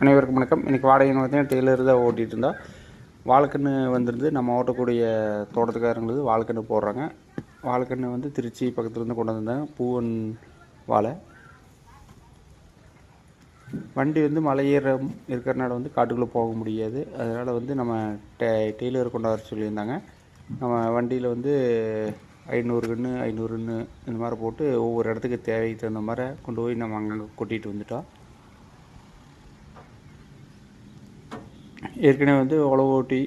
அனைவருக்கும் வணக்கம். இன்றைக்கி வாடகைன்னு பார்த்தீங்கன்னா டெய்லர் தான் ஓட்டிகிட்டு இருந்தால் வாழைக்கன்று வந்துருந்து நம்ம ஓட்டக்கூடிய தோட்டத்துக்காரங்களுக்கு வாழைக்கன்று போடுறாங்க. வாழைக்கன்று வந்து திருச்சி பக்கத்துலேருந்து கொண்டு வந்தாங்க. பூவன் வாழை வண்டி வந்து மலை ஏறம் இருக்கிறனால வந்து காட்டுக்குள்ளே போக முடியாது. அதனால் வந்து நம்ம டெய்லர் கொண்டு வர சொல்லியிருந்தாங்க. நம்ம வண்டியில் வந்து 500 கன்று 500 கன்று இந்த மாதிரி போட்டு ஒவ்வொரு இடத்துக்கு தேவைக்கு தகுந்த மாதிரி கொண்டு போய் நம்ம அங்கங்கே கொட்டிகிட்டு வந்துட்டோம். ஏற்கனவே வந்து உழவு ஓட்டி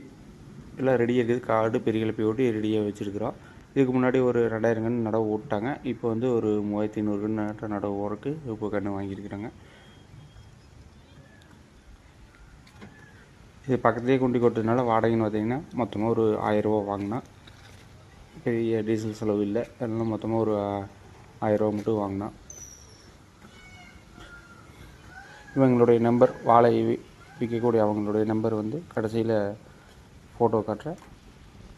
எல்லாம் ரெடியாக இருக்குது. காடு பெரிய கிளப்பி ஓட்டி ரெடியாக வச்சுருக்குறோம். இதுக்கு முன்னாடி ஒரு 2000 கன்று நடவு ஓட்டாங்க. இப்போ வந்து ஒரு 3500 கன்று நடவு ஓரக்கு இப்போ கன்று வாங்கியிருக்கிறாங்க. இது பக்கத்துலேயே குண்டி கொட்டதுனால வாடகைன்னு பார்த்தீங்கன்னா மொத்தமாக ஒரு 1000 ரூபா வாங்கினா. பெரிய டீசல் செலவு இல்லை. அதனால் மொத்தமாக ஒரு 1000 ரூபா மட்டும் வாங்கினா. இவங்களுடைய நம்பர் வாழை விற்கக்கூடிய அவங்களுடைய நம்பர் வந்து கடைசியில் ஃபோட்டோ காட்டுற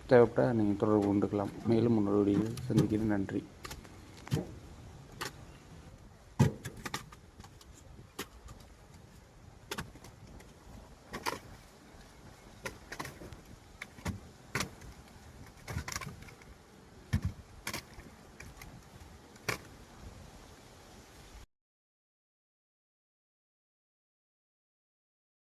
தேவைப்பட்டால் நீங்கள் தொடர்பு கொண்டுக்கலாம். மேலும் முன்னோடி சந்திக்கிறேன். நன்றி.